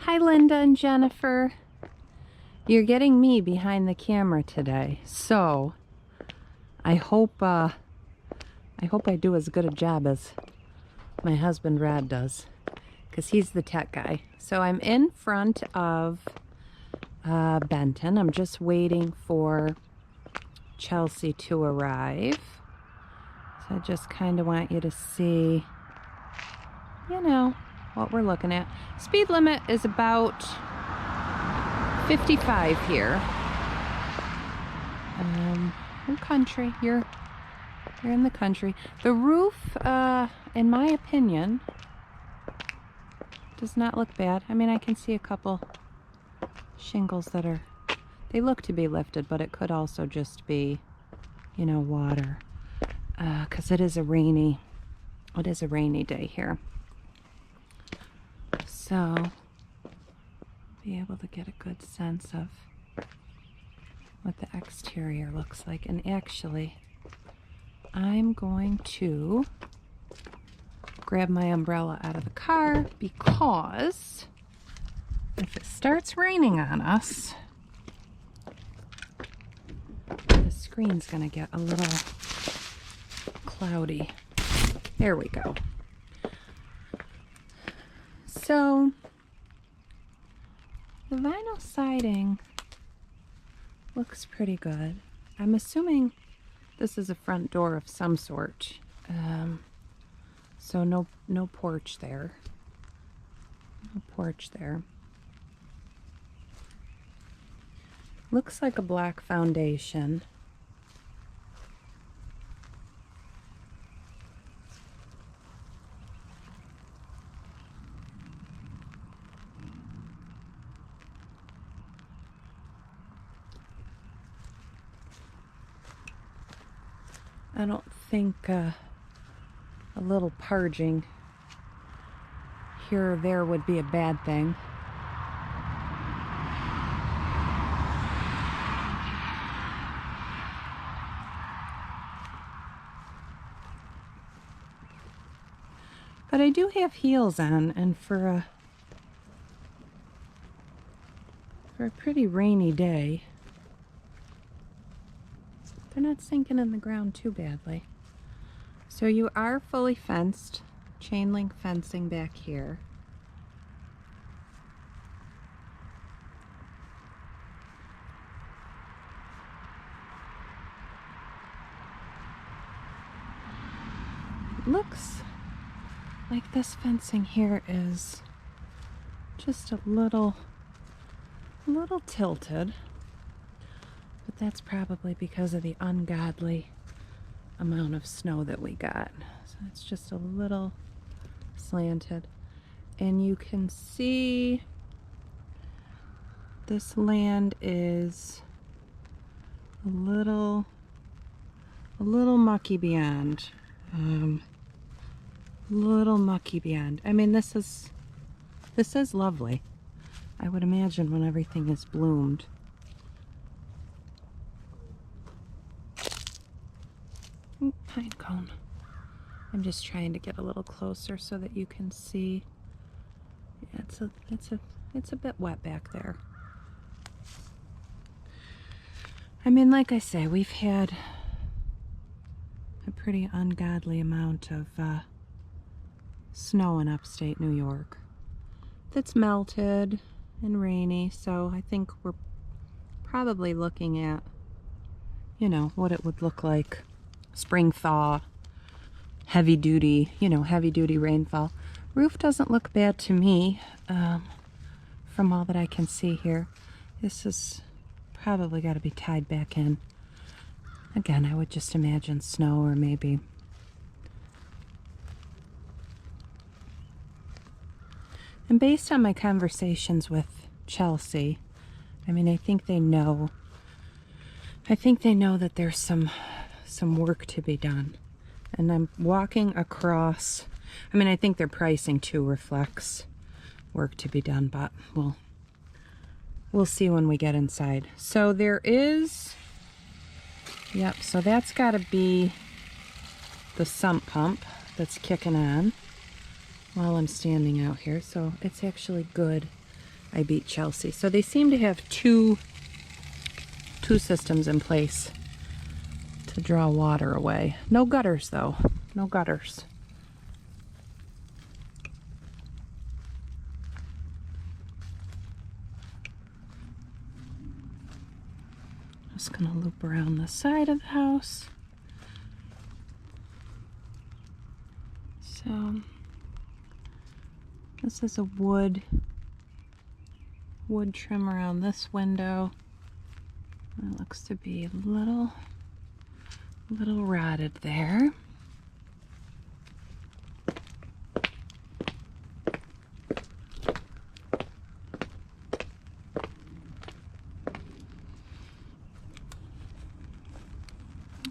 Hi, Linda and Jennifer. You're getting me behind the camera today, so I hope I do as good a job as my husband Rod does, because he's the tech guy. So I'm in front of Benton. I'm just waiting for Chelsea to arrive. So I just kind of want you to see, you know, what we're looking at. Speed limit is about 55 here. Country. You're in the country. The roof, in my opinion, does not look bad. I mean, I can see a couple shingles that they look to be lifted, but it could also just be, you know, water. 'Cause it is a rainy day here. So, be able to get a good sense of what the exterior looks like. And actually, I'm going to grab my umbrella out of the car, because if it starts raining on us, the screen's gonna get a little cloudy. There we go. So the vinyl siding looks pretty good. I'm assuming this is a front door of some sort. So no porch there. No porch there. Looks like a black foundation. I don't think a little parging here or there would be a bad thing. But I do have heels on, and for a pretty rainy day, they're not sinking in the ground too badly. So you are fully fenced, chain link fencing back here. It looks like this fencing here is just a little tilted, but that's probably because of the ungodly amount of snow that we got. So it's just a little slanted, and you can see this land is a little mucky beyond. Little mucky beyond. I mean, this is lovely. I would imagine when everything is bloomed. Ooh, pine cone. I'm just trying to get a little closer so that you can see. Yeah, it's a bit wet back there. I mean, like I say, we've had a pretty ungodly amount of snow in upstate New York that's melted and rainy, so I think we're probably looking at, you know, what it would look like spring thaw, heavy duty rainfall. Roof doesn't look bad to me, from all that I can see here. This is probably got to be tied back in. Again, I would just imagine snow, or maybe and based on my conversations with Chelsea, I mean, I think they know that there's some work to be done. And I'm walking across, I mean, I think their pricing too reflects work to be done, but we'll see when we get inside. So there is, yep, so that's got to be the sump pump that's kicking on while I'm standing out here. So it's actually good I beat Chelsea. So they seem to have two systems in place to draw water away. No gutters though, no gutters. Just gonna loop around the side of the house. So this is a wood trim around this window. It looks to be a little rotted there.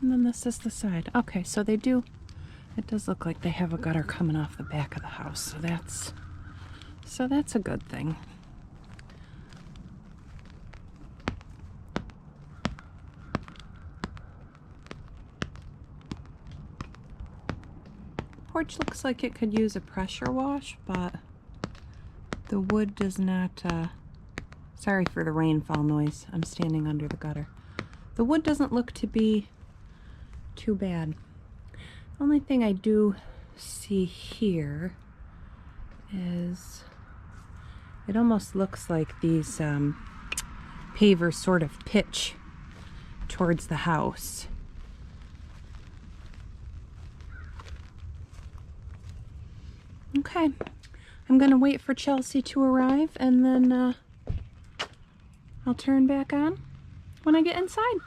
And then this is the side. Okay, so they do, it does look like they have a gutter coming off the back of the house. So that's a good thing. Porch looks like it could use a pressure wash, but the wood does not, sorry for the rainfall noise. I'm standing under the gutter. The wood doesn't look to be too bad. Only thing I do see here is it almost looks like these pavers sort of pitch towards the house. Okay, I'm gonna wait for Chelsea to arrive and then I'll turn back on when I get inside.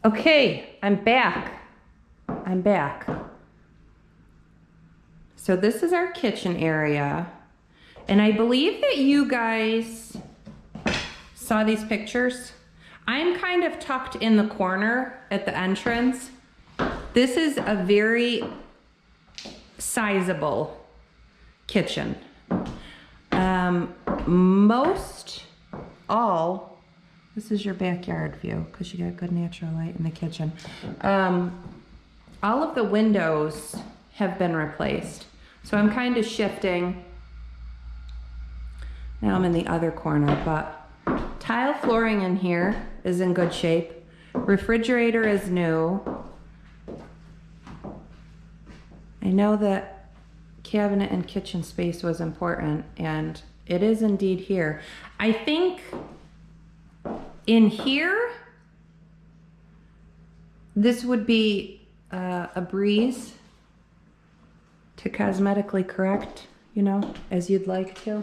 Okay, I'm back. So this is our kitchen area, and I believe that you guys saw these pictures. I'm kind of tucked in the corner at the entrance. This is a very sizable kitchen. This is your backyard view because you got good natural light in the kitchen. All of the windows have been replaced. So I'm kind of shifting. Now I'm in the other corner, but tile flooring in here is in good shape. Refrigerator is new. I know that cabinet and kitchen space was important, and it is indeed here. I think in here, this would be a breeze to cosmetically correct, you know, as you'd like to.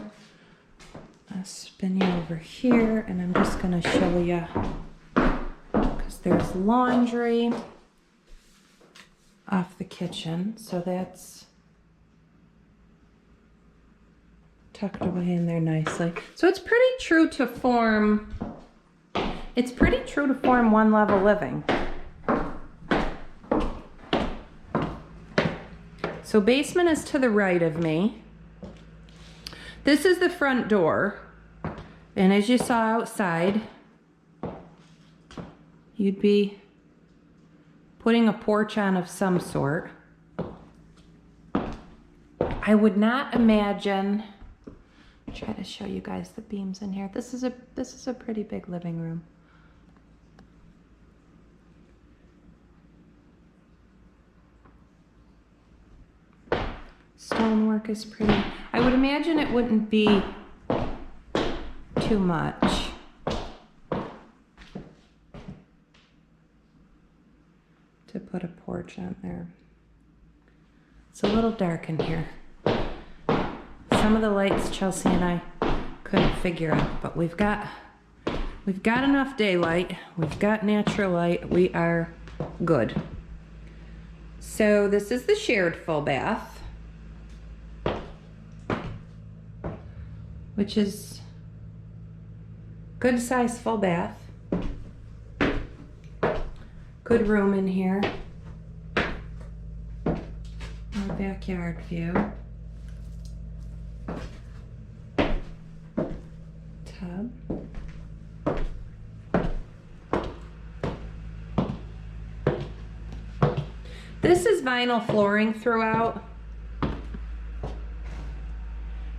I'll spin you over here, and I'm just gonna show you, because there's laundry off the kitchen, so that's tucked away in there nicely. So it's pretty true to form, one level living. So basement is to the right of me. This is the front door, and as you saw outside, you'd be putting a porch on of some sort. I would not imagine, try to show you guys the beams in here. This is a pretty big living room. Stonework is pretty. I would imagine it wouldn't be too much. To put a porch on there. It's a little dark in here. Some of the lights Chelsea and I couldn't figure out, but we've got enough daylight. We've got natural light. We are good. So this is the shared full bath, which is good size full bath. Good room in here. Our backyard view. Tub. This is vinyl flooring throughout,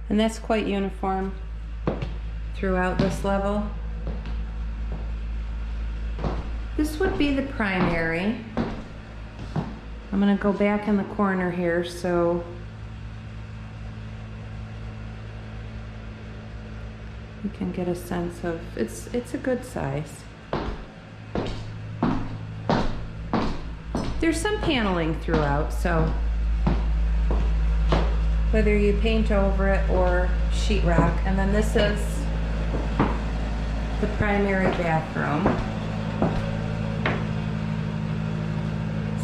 and that's quite uniform throughout this level. This would be the primary. I'm gonna go back in the corner here so you can get a sense of, it's a good size. There's some paneling throughout, so whether you paint over it or sheetrock. And then this is the primary bathroom.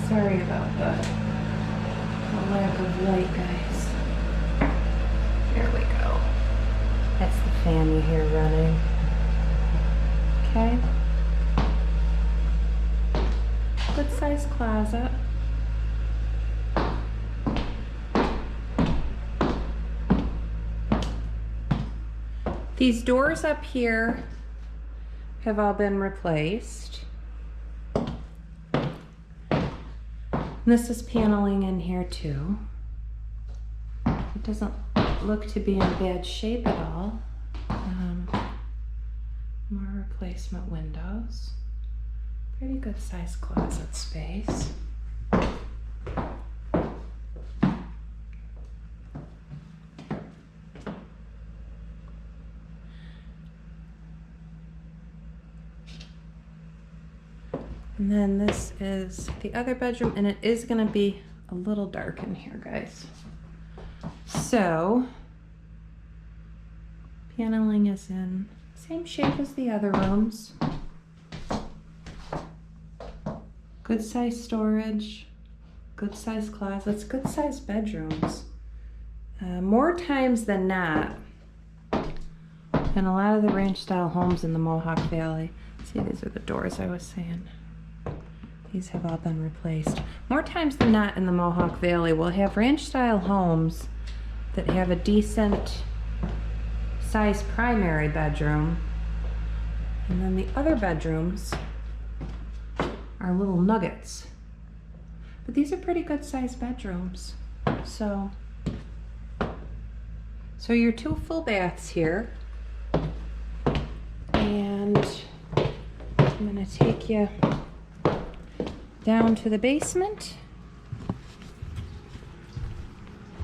Sorry about the lack of light, guys. There we go. That's the fan you hear running. Okay. Good sized closet. These doors up here have all been replaced. This is paneling in here too. It doesn't look to be in bad shape at all. More replacement windows. Pretty good sized closet space. And then this is the other bedroom, and it is going to be a little dark in here, guys. So, paneling is in same shape as the other rooms. Good size storage, good size closets, good size bedrooms. More times than not, in a lot of the ranch style homes in the Mohawk Valley, see, these are the doors I was saying. These have all been replaced. More times than not in the Mohawk Valley, we'll have ranch style homes that have a decent size primary bedroom, and then the other bedrooms are little nuggets. But these are pretty good sized bedrooms. So your 2 full baths here. And I'm gonna take you down to the basement.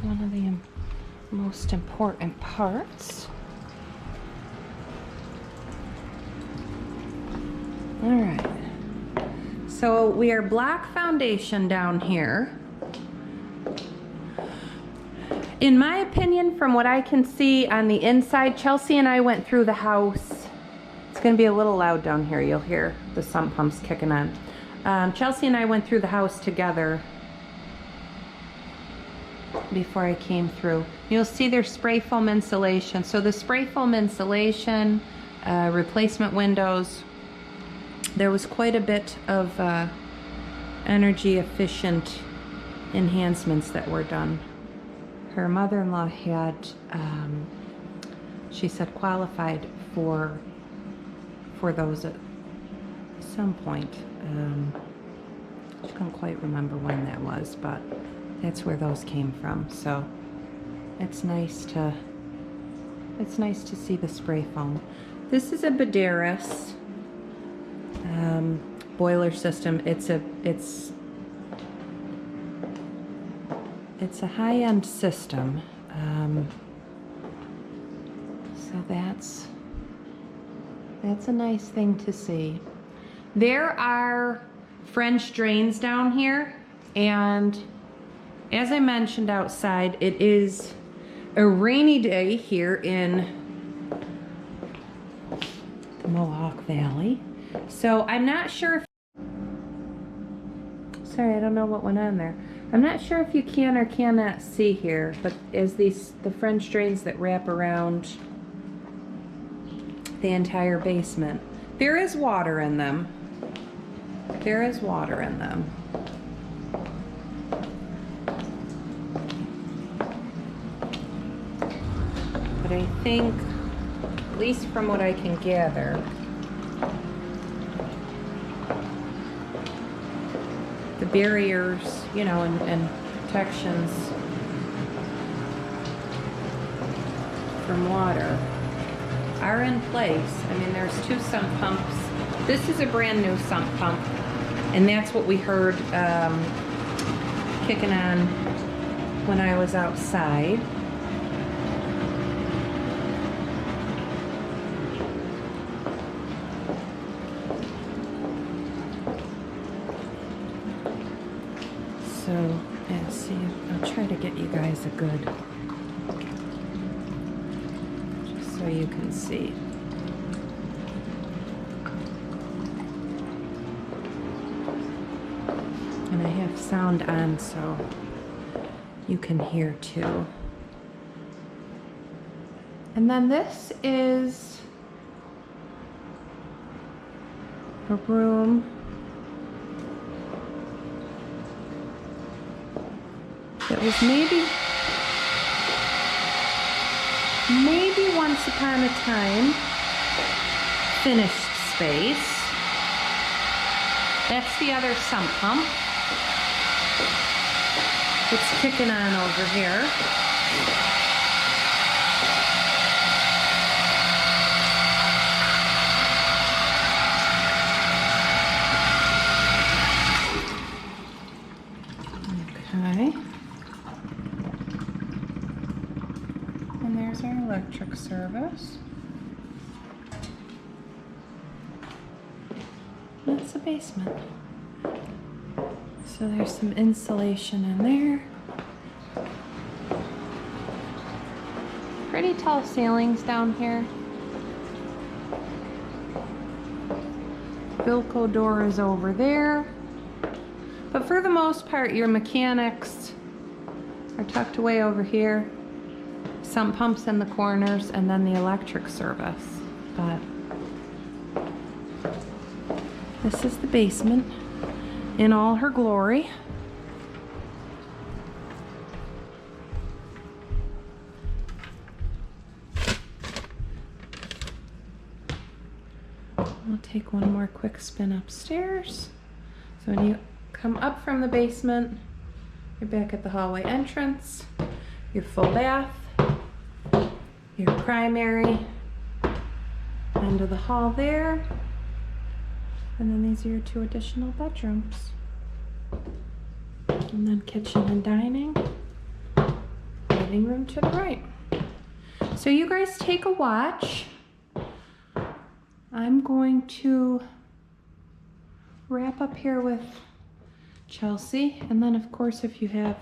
One of the most important parts. All right. So we are block foundation down here. In my opinion, from what I can see on the inside, Chelsea and I went through the house. It's gonna be a little loud down here. You'll hear the sump pumps kicking on. Chelsea and I went through the house together before I came through. You'll see there's spray foam insulation. So the spray foam insulation, replacement windows, there was quite a bit of energy efficient enhancements that were done. Her mother-in-law had, she said, qualified for those at some point. She couldn't quite remember when that was, but that's where those came from. So it's nice to see the spray foam. This is a Badaris boiler system. It's a high-end system. So that's a nice thing to see. There are French drains down here, and as I mentioned outside, it is a rainy day here in the Mohawk Valley. So I'm not sure if, sorry, I don't know what went on there. I'm not sure if you can or cannot see here, but as the French drains that wrap around the entire basement, there is water in them. There is water in them. But I think, at least from what I can gather, the barriers, you know, and protections from water are in place. I mean, there's 2 sump pumps. This is a brand new sump pump, and that's what we heard kicking on when I was outside. So, yeah, see, I'll try to get you guys a good, just so you can see. And I have sound on so you can hear too. And then this is a room that was maybe once upon a time finished space. That's the other sump pump. It's kicking on over here. Okay. And there's our electric service. That's the basement. So there's some insulation in there. Pretty tall ceilings down here. Bilco door is over there. But for the most part, your mechanics are tucked away over here. Sump pumps in the corners, and then the electric service. But this is the basement in all her glory. I'll take one more quick spin upstairs. So when you come up from the basement, you're back at the hallway entrance, your full bath, your primary, end of the hall there. And then these are your 2 additional bedrooms. And then kitchen and dining. Living room to the right. So you guys take a watch. I'm going to wrap up here with Chelsea. And then of course, if you have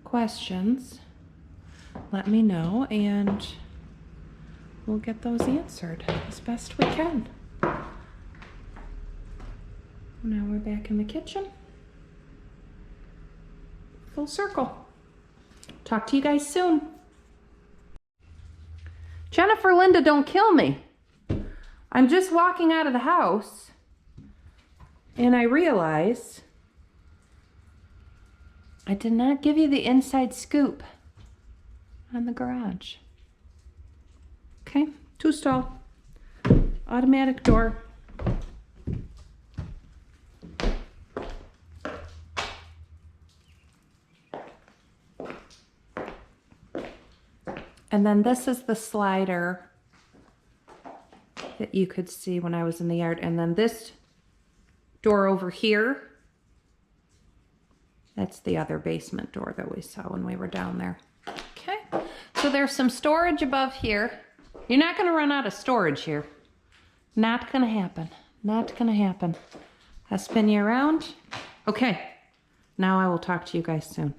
questions, let me know and we'll get those answered as best we can. Now we're back in the kitchen. Full circle. Talk to you guys soon. Jennifer, Linda, don't kill me. I'm just walking out of the house and I realize I did not give you the inside scoop on the garage. Okay, 2-stall, automatic door. And then this is the slider that you could see when I was in the yard. And then this door over here, that's the other basement door that we saw when we were down there. Okay, so there's some storage above here. You're not gonna run out of storage here. Not gonna happen, not gonna happen. I'll spin you around. Okay, now I will talk to you guys soon.